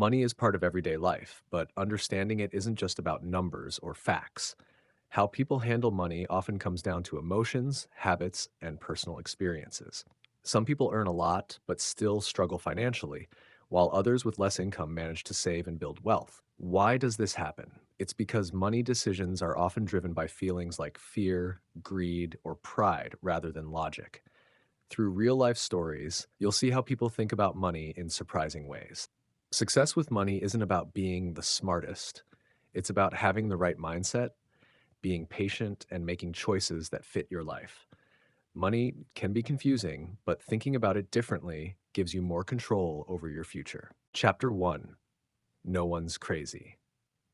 Money is part of everyday life, but understanding it isn't just about numbers or facts. How people handle money often comes down to emotions, habits, and personal experiences. Some people earn a lot but still struggle financially, while others with less income manage to save and build wealth. Why does this happen? It's because money decisions are often driven by feelings like fear, greed, or pride rather than logic. Through real life stories, you'll see how people think about money in surprising ways. Success with money isn't about being the smartest, it's about having the right mindset, being patient, and making choices that fit your life. Money can be confusing, but thinking about it differently gives you more control over your future. Chapter 1. No one's crazy.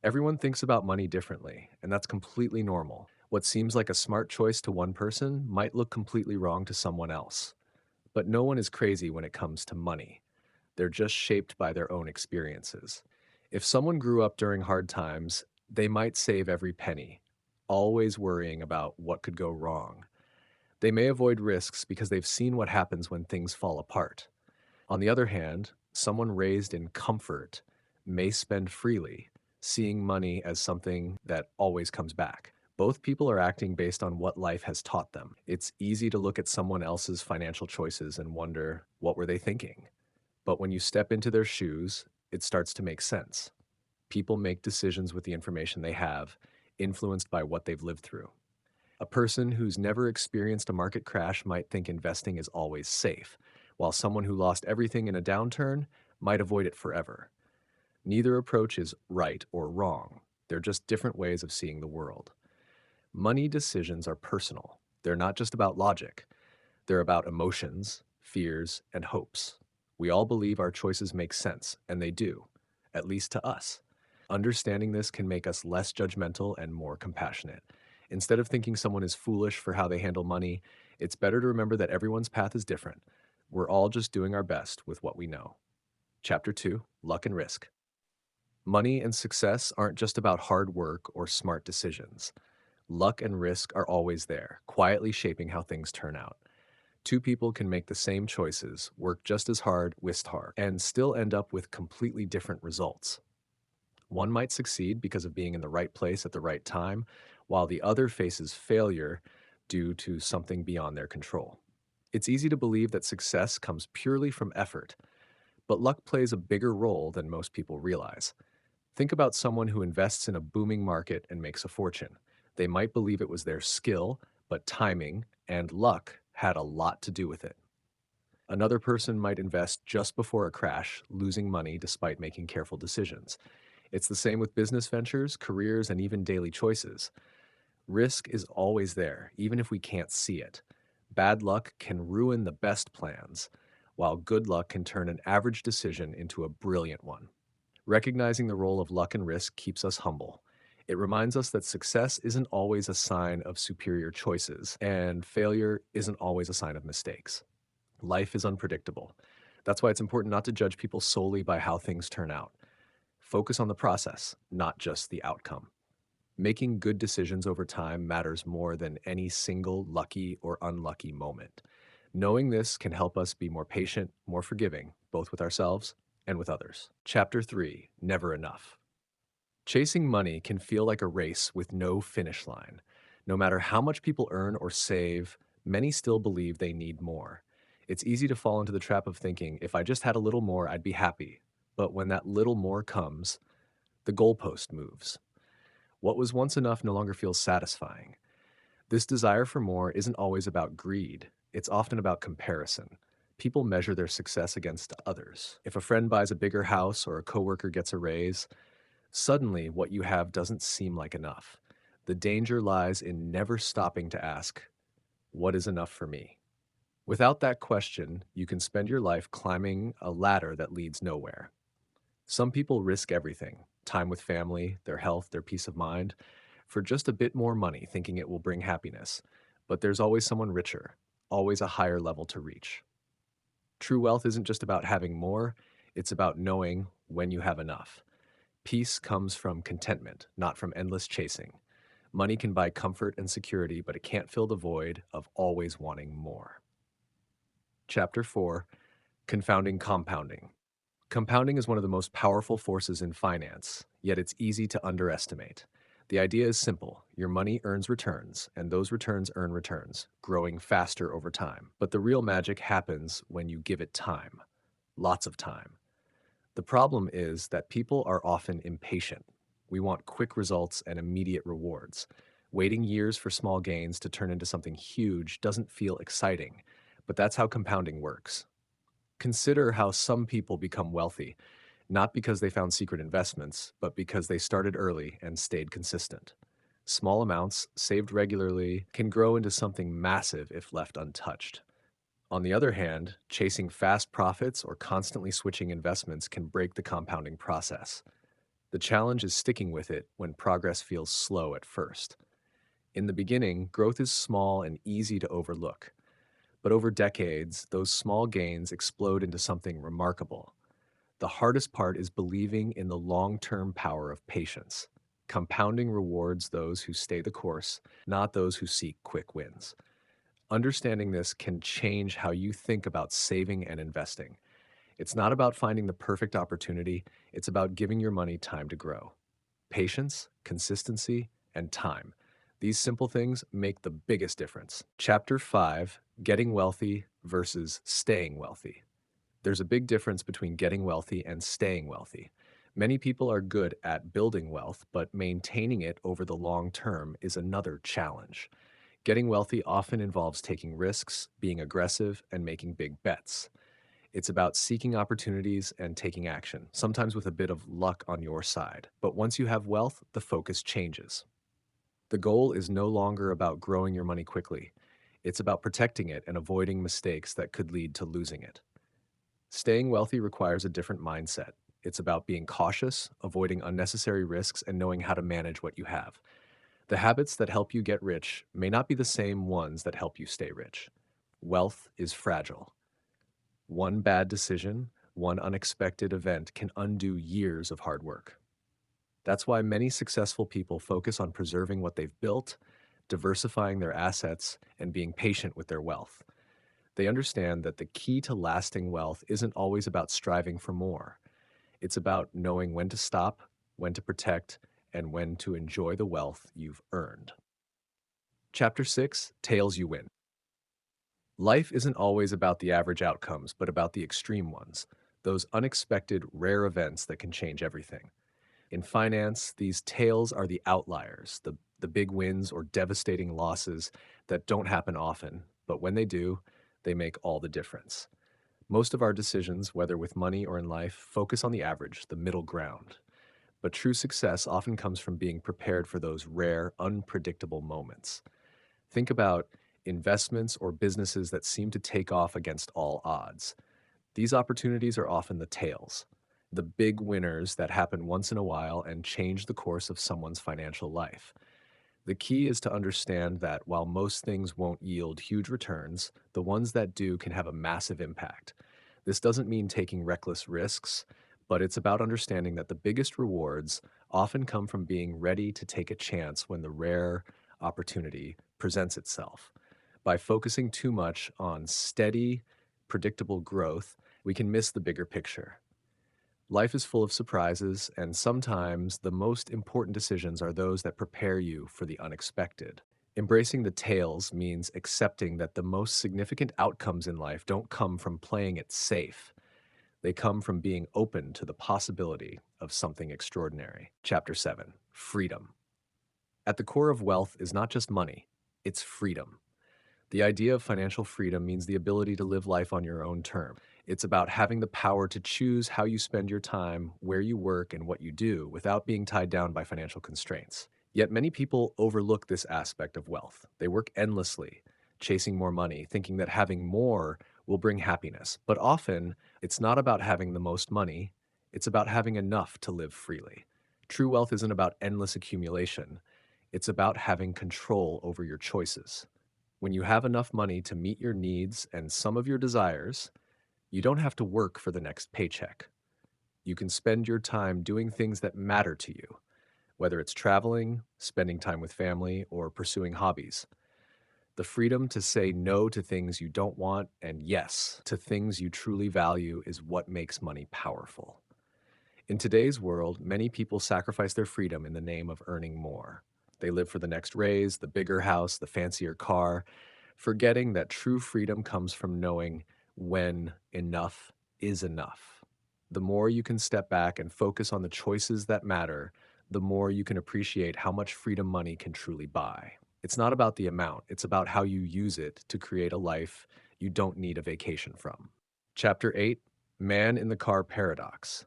Everyone thinks about money differently, and that's completely normal. What seems like a smart choice to one person might look completely wrong to someone else. But no one is crazy when it comes to money. They're just shaped by their own experiences. If someone grew up during hard times, they might save every penny, always worrying about what could go wrong. They may avoid risks because they've seen what happens when things fall apart. On the other hand, someone raised in comfort may spend freely, seeing money as something that always comes back. Both people are acting based on what life has taught them. It's easy to look at someone else's financial choices and wonder, what were they thinking? But when you step into their shoes, it starts to make sense. People make decisions with the information they have, influenced by what they've lived through. A person who's never experienced a market crash might think investing is always safe, while someone who lost everything in a downturn might avoid it forever. Neither approach is right or wrong. They're just different ways of seeing the world. Money decisions are personal. They're not just about logic. They're about emotions, fears, and hopes. We all believe our choices make sense, and they do, at least to us. Understanding this can make us less judgmental and more compassionate. Instead of thinking someone is foolish for how they handle money, it's better to remember that everyone's path is different. We're all just doing our best with what we know. Chapter 2. Luck and Risk. Money and success aren't just about hard work or smart decisions. Luck and risk are always there, quietly shaping how things turn out. Two people can make the same choices, work just as hard, whist hard, and still end up with completely different results. One might succeed because of being in the right place at the right time, while the other faces failure due to something beyond their control. It's easy to believe that success comes purely from effort, but luck plays a bigger role than most people realize. Think about someone who invests in a booming market and makes a fortune. They might believe it was their skill, but timing and luck had a lot to do with it. Another person might invest just before a crash, losing money despite making careful decisions. It's the same with business ventures, careers, and even daily choices. Risk is always there, even if we can't see it. Bad luck can ruin the best plans, while good luck can turn an average decision into a brilliant one. Recognizing the role of luck and risk keeps us humble. It reminds us that success isn't always a sign of superior choices, and failure isn't always a sign of mistakes. Life is unpredictable. That's why it's important not to judge people solely by how things turn out. Focus on the process, not just the outcome. Making good decisions over time matters more than any single lucky or unlucky moment. Knowing this can help us be more patient, more forgiving, both with ourselves and with others. Chapter 3. Never Enough. Chasing money can feel like a race with no finish line. No matter how much people earn or save, many still believe they need more. It's easy to fall into the trap of thinking, if I just had a little more, I'd be happy. But when that little more comes, the goalpost moves. What was once enough no longer feels satisfying. This desire for more isn't always about greed, it's often about comparison. People measure their success against others. If a friend buys a bigger house or a coworker gets a raise, suddenly what you have doesn't seem like enough. The danger lies in never stopping to ask, what is enough for me? Without that question, you can spend your life climbing a ladder that leads nowhere. Some people risk everything, time with family, their health, their peace of mind, for just a bit more money, thinking it will bring happiness. But there's always someone richer, always a higher level to reach. True wealth isn't just about having more, it's about knowing when you have enough. Peace comes from contentment, not from endless chasing. Money can buy comfort and security, but it can't fill the void of always wanting more. Chapter 4. Confounding Compounding. Compounding is one of the most powerful forces in finance, yet it's easy to underestimate. The idea is simple. Your money earns returns, and those returns earn returns, growing faster over time. But the real magic happens when you give it time. Lots of time. The problem is that people are often impatient. We want quick results and immediate rewards. Waiting years for small gains to turn into something huge doesn't feel exciting, but that's how compounding works. Consider how some people become wealthy, not because they found secret investments, but because they started early and stayed consistent. Small amounts, saved regularly, can grow into something massive if left untouched. On the other hand, chasing fast profits or constantly switching investments can break the compounding process. The challenge is sticking with it when progress feels slow at first. In the beginning, growth is small and easy to overlook. But over decades, those small gains explode into something remarkable. The hardest part is believing in the long-term power of patience. Compounding rewards those who stay the course, not those who seek quick wins. Understanding this can change how you think about saving and investing. It's not about finding the perfect opportunity, it's about giving your money time to grow. Patience, consistency, and time. These simple things make the biggest difference. Chapter 5, Getting Wealthy versus Staying Wealthy. There's a big difference between getting wealthy and staying wealthy. Many people are good at building wealth, but maintaining it over the long term is another challenge. Getting wealthy often involves taking risks, being aggressive, and making big bets. It's about seeking opportunities and taking action, sometimes with a bit of luck on your side. But once you have wealth, the focus changes. The goal is no longer about growing your money quickly. It's about protecting it and avoiding mistakes that could lead to losing it. Staying wealthy requires a different mindset. It's about being cautious, avoiding unnecessary risks, and knowing how to manage what you have. The habits that help you get rich may not be the same ones that help you stay rich. Wealth is fragile. One bad decision, one unexpected event can undo years of hard work. That's why many successful people focus on preserving what they've built, diversifying their assets, and being patient with their wealth. They understand that the key to lasting wealth isn't always about striving for more. It's about knowing when to stop, when to protect, and when to enjoy the wealth you've earned. Chapter 6, Tails You Win. Life isn't always about the average outcomes, but about the extreme ones, those unexpected, rare events that can change everything. In finance, these tails are the outliers, the big wins or devastating losses that don't happen often, but when they do, they make all the difference. Most of our decisions, whether with money or in life, focus on the average, the middle ground. But true success often comes from being prepared for those rare, unpredictable moments. Think about investments or businesses that seem to take off against all odds. These opportunities are often the tails, the big winners that happen once in a while and change the course of someone's financial life. The key is to understand that while most things won't yield huge returns, the ones that do can have a massive impact. This doesn't mean taking reckless risks, but it's about understanding that the biggest rewards often come from being ready to take a chance when the rare opportunity presents itself. By focusing too much on steady, predictable growth, we can miss the bigger picture. Life is full of surprises, and sometimes the most important decisions are those that prepare you for the unexpected. Embracing the tails means accepting that the most significant outcomes in life don't come from playing it safe. They come from being open to the possibility of something extraordinary. Chapter 7, Freedom. At the core of wealth is not just money, it's freedom. The idea of financial freedom means the ability to live life on your own terms. It's about having the power to choose how you spend your time, where you work, and what you do without being tied down by financial constraints. Yet many people overlook this aspect of wealth. They work endlessly, chasing more money, thinking that having more will bring happiness. But often, it's not about having the most money, it's about having enough to live freely. True wealth isn't about endless accumulation, it's about having control over your choices. When you have enough money to meet your needs and some of your desires, you don't have to work for the next paycheck. You can spend your time doing things that matter to you, whether it's traveling, spending time with family, or pursuing hobbies. The freedom to say no to things you don't want and yes to things you truly value is what makes money powerful. In today's world, many people sacrifice their freedom in the name of earning more. They live for the next raise, the bigger house, the fancier car, forgetting that true freedom comes from knowing when enough is enough. The more you can step back and focus on the choices that matter, the more you can appreciate how much freedom money can truly buy. It's not about the amount, it's about how you use it to create a life you don't need a vacation from. Chapter 8: Man in the Car Paradox.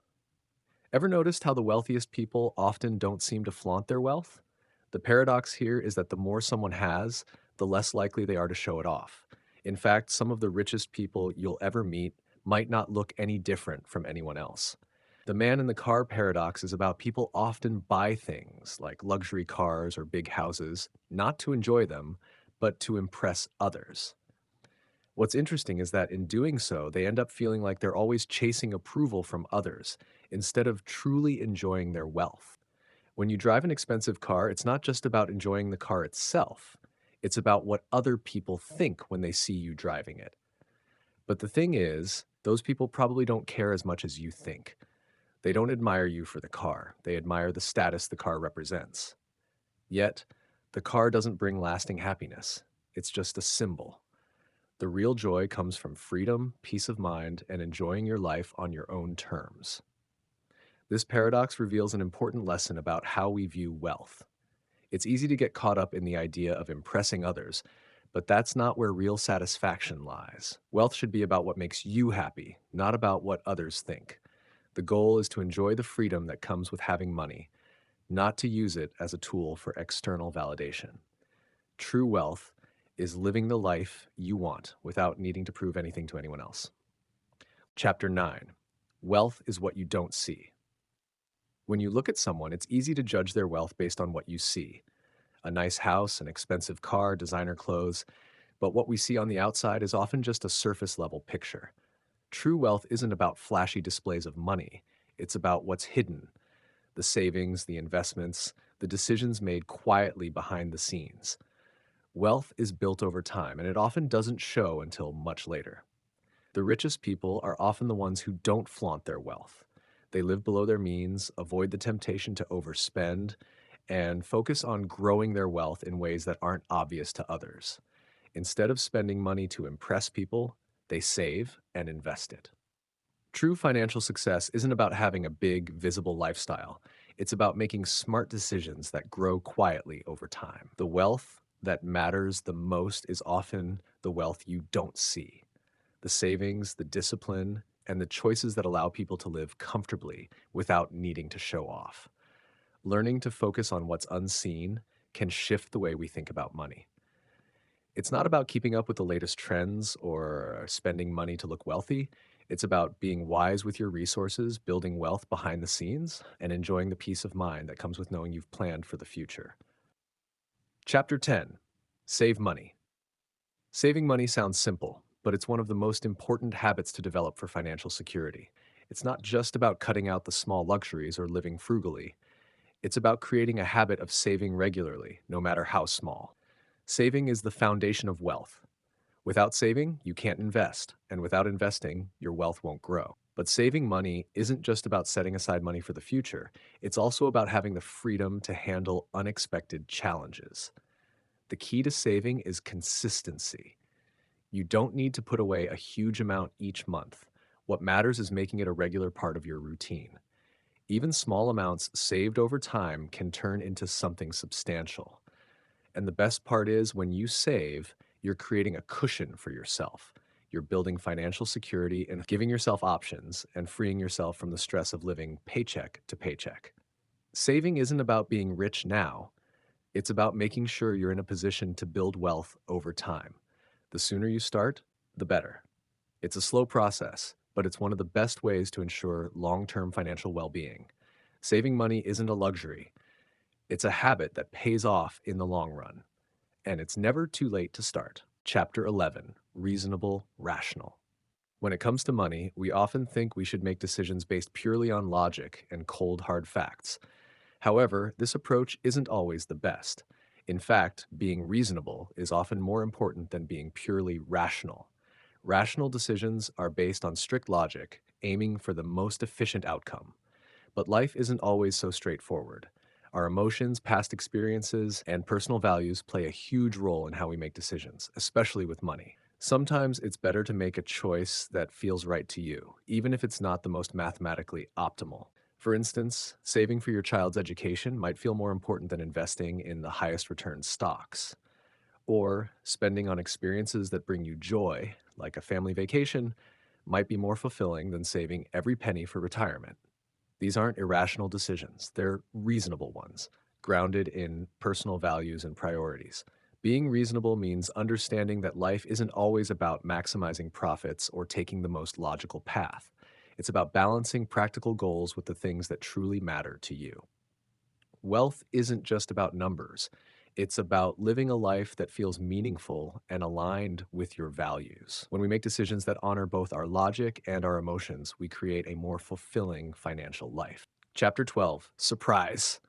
Ever noticed how the wealthiest people often don't seem to flaunt their wealth? The paradox here is that the more someone has, the less likely they are to show it off. In fact, some of the richest people you'll ever meet might not look any different from anyone else. The man in the car paradox is about people often buy things like luxury cars or big houses, not to enjoy them, but to impress others. What's interesting is that in doing so, they end up feeling like they're always chasing approval from others instead of truly enjoying their wealth. When you drive an expensive car, it's not just about enjoying the car itself, it's about what other people think when they see you driving it. But the thing is, those people probably don't care as much as you think. They don't admire you for the car, they admire the status the car represents. Yet, the car doesn't bring lasting happiness, it's just a symbol. The real joy comes from freedom, peace of mind, and enjoying your life on your own terms. This paradox reveals an important lesson about how we view wealth. It's easy to get caught up in the idea of impressing others, but that's not where real satisfaction lies. Wealth should be about what makes you happy, not about what others think. The goal is to enjoy the freedom that comes with having money, not to use it as a tool for external validation. True wealth is living the life you want without needing to prove anything to anyone else. Chapter 9: Wealth is what you don't see. When you look at someone, it's easy to judge their wealth based on what you see: a nice house, an expensive car, designer clothes. But what we see on the outside is often just a surface level picture. True wealth isn't about flashy displays of money, it's about what's hidden: the savings, the investments, the decisions made quietly behind the scenes. Wealth is built over time, and it often doesn't show until much later. The richest people are often the ones who don't flaunt their wealth. They live below their means, avoid the temptation to overspend, and focus on growing their wealth in ways that aren't obvious to others. Instead of spending money to impress people, they save and invest it. True financial success isn't about having a big, visible lifestyle. It's about making smart decisions that grow quietly over time. The wealth that matters the most is often the wealth you don't see: the savings, the discipline, and the choices that allow people to live comfortably without needing to show off. Learning to focus on what's unseen can shift the way we think about money. It's not about keeping up with the latest trends or spending money to look wealthy. It's about being wise with your resources, building wealth behind the scenes, and enjoying the peace of mind that comes with knowing you've planned for the future. Chapter 10: Save Money. Saving money sounds simple, but it's one of the most important habits to develop for financial security. It's not just about cutting out the small luxuries or living frugally. It's about creating a habit of saving regularly, no matter how small. Saving is the foundation of wealth. Without saving, you can't invest, and without investing, your wealth won't grow. But saving money isn't just about setting aside money for the future, it's also about having the freedom to handle unexpected challenges. The key to saving is consistency. You don't need to put away a huge amount each month. What matters is making it a regular part of your routine. Even small amounts saved over time can turn into something substantial. And the best part is, when you save, you're creating a cushion for yourself. You're building financial security and giving yourself options and freeing yourself from the stress of living paycheck to paycheck. Saving isn't about being rich now, it's about making sure you're in a position to build wealth over time. The sooner you start, the better. It's a slow process, but it's one of the best ways to ensure long-term financial well-being. Saving money isn't a luxury. It's a habit that pays off in the long run. And it's never too late to start. Chapter 11: Reasonable, Rational. When it comes to money, we often think we should make decisions based purely on logic and cold, hard facts. However, this approach isn't always the best. In fact, being reasonable is often more important than being purely rational. Rational decisions are based on strict logic, aiming for the most efficient outcome. But life isn't always so straightforward. Our emotions, past experiences, and personal values play a huge role in how we make decisions, especially with money. Sometimes it's better to make a choice that feels right to you, even if it's not the most mathematically optimal. For instance, saving for your child's education might feel more important than investing in the highest return stocks. Or spending on experiences that bring you joy, like a family vacation, might be more fulfilling than saving every penny for retirement. These aren't irrational decisions, they're reasonable ones, grounded in personal values and priorities. Being reasonable means understanding that life isn't always about maximizing profits or taking the most logical path. It's about balancing practical goals with the things that truly matter to you. Wealth isn't just about numbers. It's about living a life that feels meaningful and aligned with your values. When we make decisions that honor both our logic and our emotions, we create a more fulfilling financial life. Chapter 12: Surprise.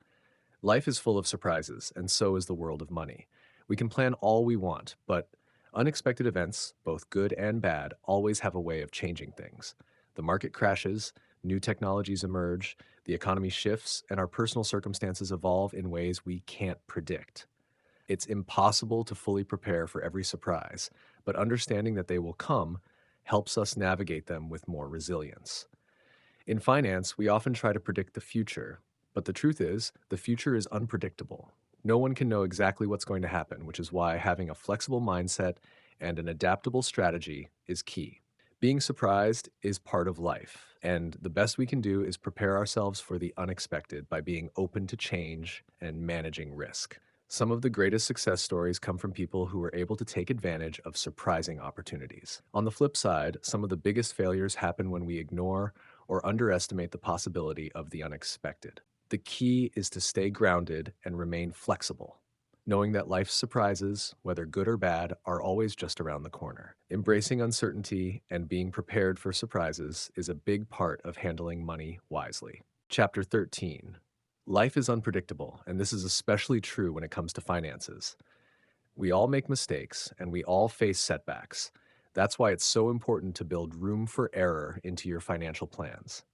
Life is full of surprises, and so is the world of money. We can plan all we want, but unexpected events, both good and bad, always have a way of changing things. The market crashes, new technologies emerge, the economy shifts, and our personal circumstances evolve in ways we can't predict. It's impossible to fully prepare for every surprise, but understanding that they will come helps us navigate them with more resilience. In finance, we often try to predict the future, but the truth is, the future is unpredictable. No one can know exactly what's going to happen, which is why having a flexible mindset and an adaptable strategy is key. Being surprised is part of life, and the best we can do is prepare ourselves for the unexpected by being open to change and managing risk. Some of the greatest success stories come from people who were able to take advantage of surprising opportunities. On the flip side, some of the biggest failures happen when we ignore or underestimate the possibility of the unexpected. The key is to stay grounded and remain flexible, knowing that life's surprises, whether good or bad, are always just around the corner. Embracing uncertainty and being prepared for surprises is a big part of handling money wisely. Chapter 13: Life is unpredictable, and this is especially true when it comes to finances. We all make mistakes, and we all face setbacks. That's why it's so important to build room for error into your financial plans.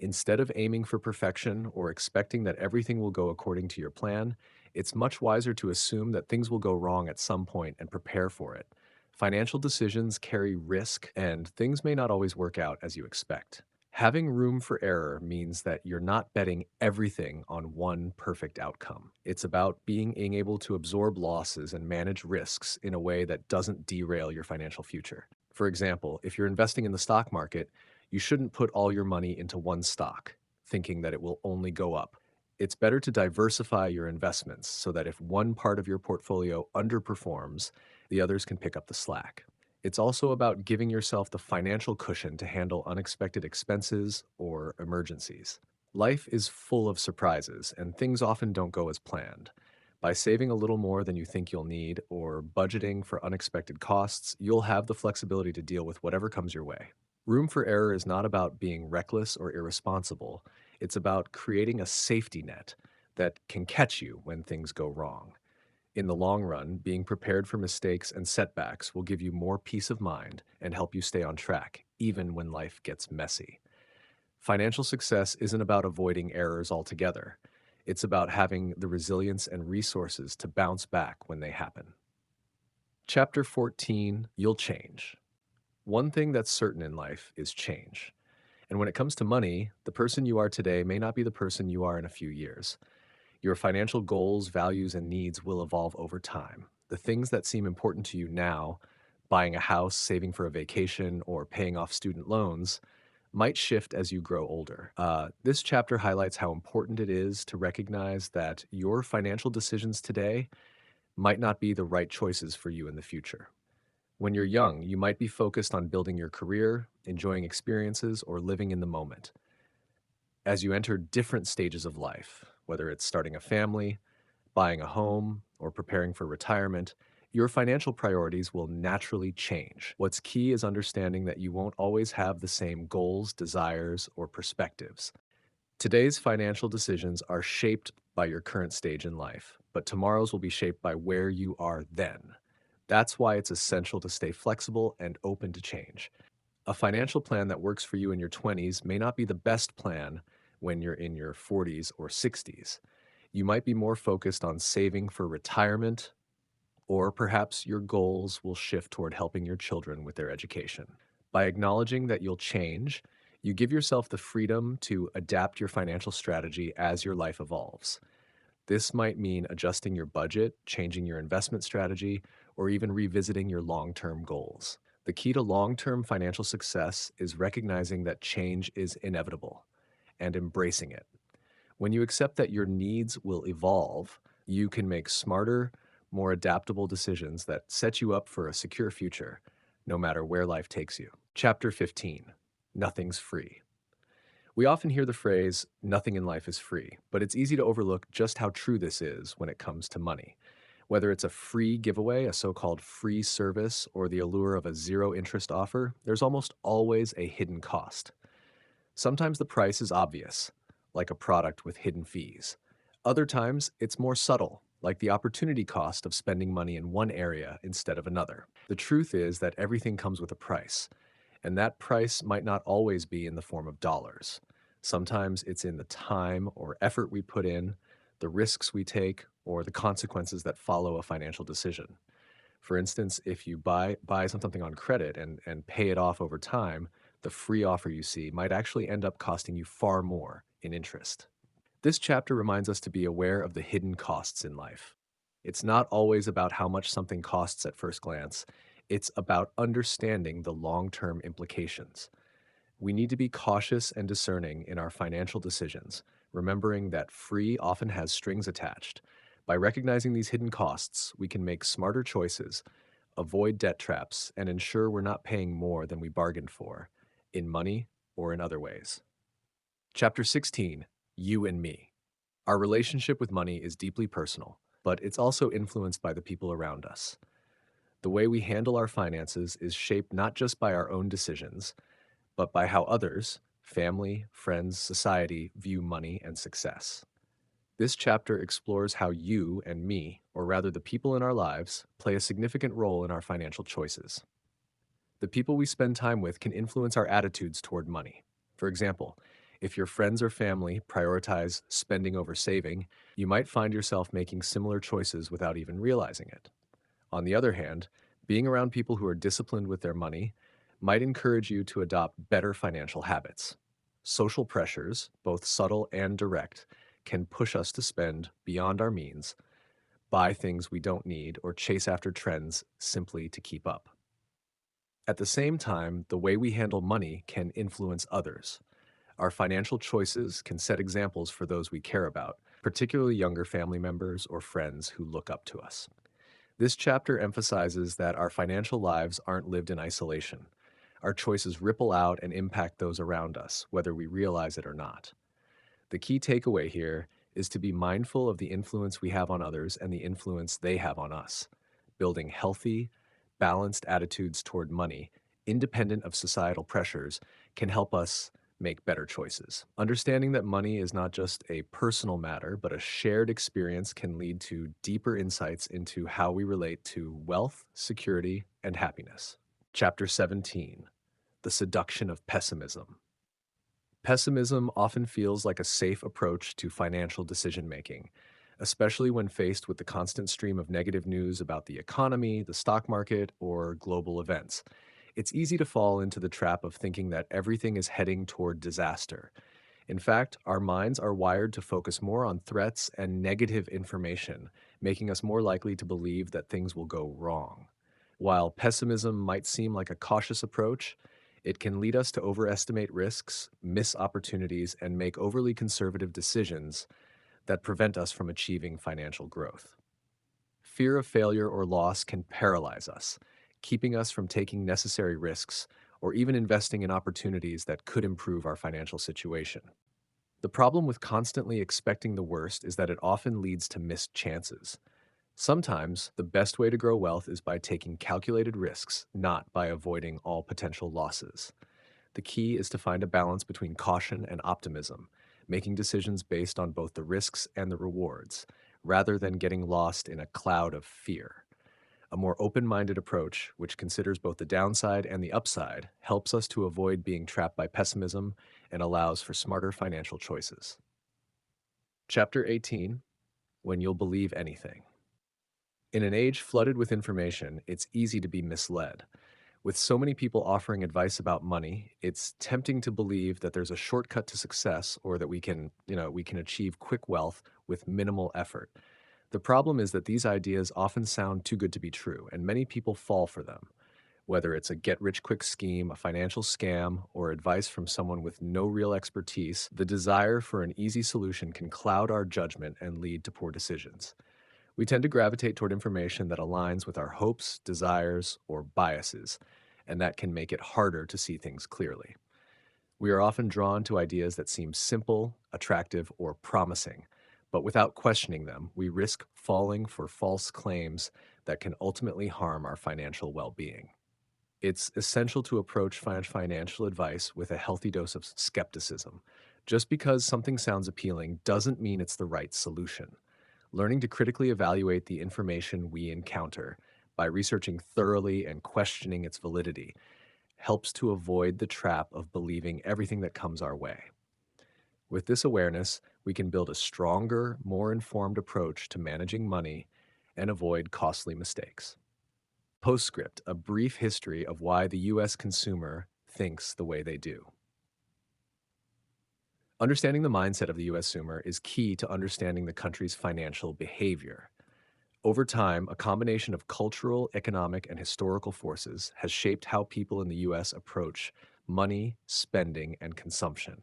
Instead of aiming for perfection or expecting that everything will go according to your plan, it's much wiser to assume that things will go wrong at some point and prepare for it. Financial decisions carry risk, and things may not always work out as you expect. Having room for error means that you're not betting everything on one perfect outcome. It's about being able to absorb losses and manage risks in a way that doesn't derail your financial future. For example, if you're investing in the stock market, you shouldn't put all your money into one stock, thinking that it will only go up. It's better to diversify your investments so that if one part of your portfolio underperforms, the others can pick up the slack. It's also about giving yourself the financial cushion to handle unexpected expenses or emergencies. Life is full of surprises, and things often don't go as planned. By saving a little more than you think you'll need or budgeting for unexpected costs, you'll have the flexibility to deal with whatever comes your way. Room for error is not about being reckless or irresponsible. It's about creating a safety net that can catch you when things go wrong. In the long run, being prepared for mistakes and setbacks will give you more peace of mind and help you stay on track, even when life gets messy. Financial success isn't about avoiding errors altogether. It's about having the resilience and resources to bounce back when they happen. Chapter 14: You'll change. One thing that's certain in life is change. And when it comes to money, the person you are today may not be the person you are in a few years. Your financial goals, values, and needs will evolve over time. The things that seem important to you now, buying a house, saving for a vacation, or paying off student loans, might shift as you grow older. This chapter highlights how important it is to recognize that your financial decisions today might not be the right choices for you in the future. When you're young, you might be focused on building your career, enjoying experiences, or living in the moment. As you enter different stages of life, whether it's starting a family, buying a home, or preparing for retirement, your financial priorities will naturally change. What's key is understanding that you won't always have the same goals, desires, or perspectives. Today's financial decisions are shaped by your current stage in life, but tomorrow's will be shaped by where you are then. That's why it's essential to stay flexible and open to change. A financial plan that works for you in your 20s may not be the best plan when you're in your 40s or 60s. You might be more focused on saving for retirement, or perhaps your goals will shift toward helping your children with their education. By acknowledging that you'll change, you give yourself the freedom to adapt your financial strategy as your life evolves. This might mean adjusting your budget, changing your investment strategy, or even revisiting your long term goals. The key to long term financial success is recognizing that change is inevitable and embracing it. When you accept that your needs will evolve, you can make smarter, more adaptable decisions that set you up for a secure future, no matter where life takes you. Chapter 15. Nothing's free. We often hear the phrase, nothing in life is free, but it's easy to overlook just how true this is when it comes to money. Whether it's a free giveaway, a so called free service, or the allure of a zero interest offer, there's almost always a hidden cost. Sometimes the price is obvious, like a product with hidden fees. Other times, it's more subtle, like the opportunity cost of spending money in one area instead of another. The truth is that everything comes with a price, and that price might not always be in the form of dollars. Sometimes it's in the time or effort we put in, the risks we take, or the consequences that follow a financial decision. For instance, if you buy something on credit and pay it off over time, the free offer you see might actually end up costing you far more in interest. This chapter reminds us to be aware of the hidden costs in life. It's not always about how much something costs at first glance, it's about understanding the long term implications. We need to be cautious and discerning in our financial decisions, remembering that free often has strings attached. By recognizing these hidden costs, we can make smarter choices, avoid debt traps, and ensure we're not paying more than we bargained for, in money or in other ways. Chapter 16. You and Me. Our relationship with money is deeply personal, but it's also influenced by the people around us. The way we handle our finances is shaped not just by our own decisions, but by how others, family, friends, society, view money and success. This chapter explores how you and me, or rather the people in our lives, play a significant role in our financial choices. The people we spend time with can influence our attitudes toward money. For example, if your friends or family prioritize spending over saving, you might find yourself making similar choices without even realizing it. On the other hand, being around people who are disciplined with their money might encourage you to adopt better financial habits. Social pressures, both subtle and direct, can push us to spend beyond our means, buy things we don't need, or chase after trends simply to keep up. At the same time, the way we handle money can influence others. Our financial choices can set examples for those we care about, particularly younger family members or friends who look up to us. This chapter emphasizes that our financial lives aren't lived in isolation. Our choices ripple out and impact those around us, whether we realize it or not. The key takeaway here is to be mindful of the influence we have on others and the influence they have on us. Building healthy, balanced attitudes toward money, independent of societal pressures, can help us make better choices. Understanding that money is not just a personal matter, but a shared experience can lead to deeper insights into how we relate to wealth, security, and happiness. Chapter 17. The Seduction of Pessimism. Pessimism often feels like a safe approach to financial decision making, especially when faced with the constant stream of negative news about the economy, the stock market, or global events. It's easy to fall into the trap of thinking that everything is heading toward disaster. In fact, our minds are wired to focus more on threats and negative information, making us more likely to believe that things will go wrong. While pessimism might seem like a cautious approach, it can lead us to overestimate risks, miss opportunities, and make overly conservative decisions that prevent us from achieving financial growth. Fear of failure or loss can paralyze us, keeping us from taking necessary risks or even investing in opportunities that could improve our financial situation. The problem with constantly expecting the worst is that it often leads to missed chances. Sometimes, the best way to grow wealth is by taking calculated risks, not by avoiding all potential losses. The key is to find a balance between caution and optimism, making decisions based on both the risks and the rewards, rather than getting lost in a cloud of fear. A more open minded approach, which considers both the downside and the upside, helps us to avoid being trapped by pessimism and allows for smarter financial choices. Chapter 18: When You'll Believe Anything. In an age flooded with information, it's easy to be misled. With so many people offering advice about money, it's tempting to believe that there's a shortcut to success or that we can achieve quick wealth with minimal effort. The problem is that these ideas often sound too good to be true, and many people fall for them. Whether it's a get rich quick scheme, a financial scam, or advice from someone with no real expertise, the desire for an easy solution can cloud our judgment and lead to poor decisions. We tend to gravitate toward information that aligns with our hopes, desires, or biases, and that can make it harder to see things clearly. We are often drawn to ideas that seem simple, attractive, or promising, but without questioning them, we risk falling for false claims that can ultimately harm our financial well being. It's essential to approach financial advice with a healthy dose of skepticism. Just because something sounds appealing doesn't mean it's the right solution. Learning to critically evaluate the information we encounter by researching thoroughly and questioning its validity helps to avoid the trap of believing everything that comes our way. With this awareness, we can build a stronger, more informed approach to managing money and avoid costly mistakes. Postscript: a brief history of why the U.S. consumer thinks the way they do. Understanding the mindset of the U.S. consumer is key to understanding the country's financial behavior. Over time, a combination of cultural, economic, and historical forces has shaped how people in the U.S. approach money, spending, and consumption.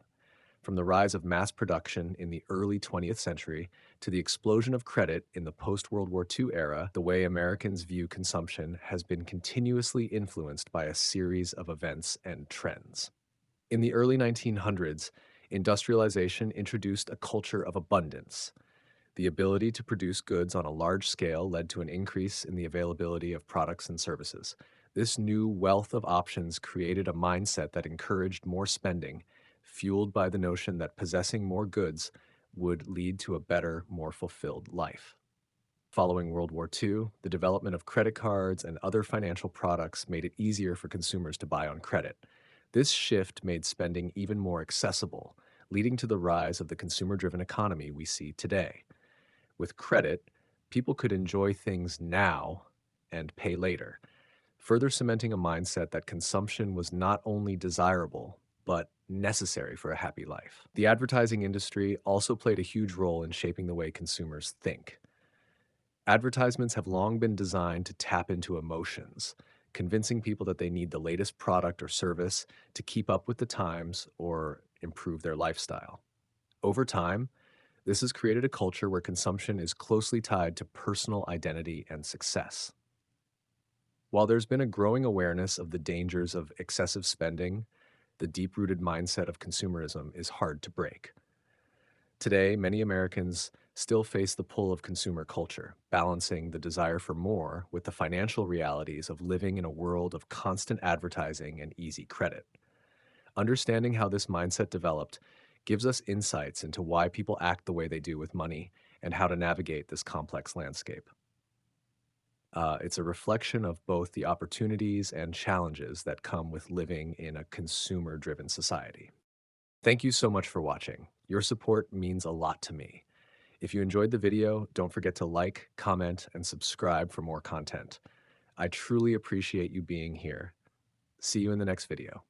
From the rise of mass production in the early 20th century to the explosion of credit in the post World War II era, the way Americans view consumption has been continuously influenced by a series of events and trends. In the early 1900s, industrialization introduced a culture of abundance. The ability to produce goods on a large scale led to an increase in the availability of products and services. This new wealth of options created a mindset that encouraged more spending, fueled by the notion that possessing more goods would lead to a better, more fulfilled life. Following World War II, the development of credit cards and other financial products made it easier for consumers to buy on credit. This shift made spending even more accessible, leading to the rise of the consumer-driven economy we see today. With credit, people could enjoy things now and pay later, further cementing a mindset that consumption was not only desirable, but necessary for a happy life. The advertising industry also played a huge role in shaping the way consumers think. Advertisements have long been designed to tap into emotions, convincing people that they need the latest product or service to keep up with the times or improve their lifestyle. Over time, this has created a culture where consumption is closely tied to personal identity and success. While there's been a growing awareness of the dangers of excessive spending, the deep rooted mindset of consumerism is hard to break. Today, many Americans still face the pull of consumer culture, balancing the desire for more with the financial realities of living in a world of constant advertising and easy credit. Understanding how this mindset developed gives us insights into why people act the way they do with money and how to navigate this complex landscape. It's a reflection of both the opportunities and challenges that come with living in a consumer driven society. Thank you so much for watching. Your support means a lot to me. If you enjoyed the video, don't forget to like, comment, and subscribe for more content. I truly appreciate you being here. See you in the next video.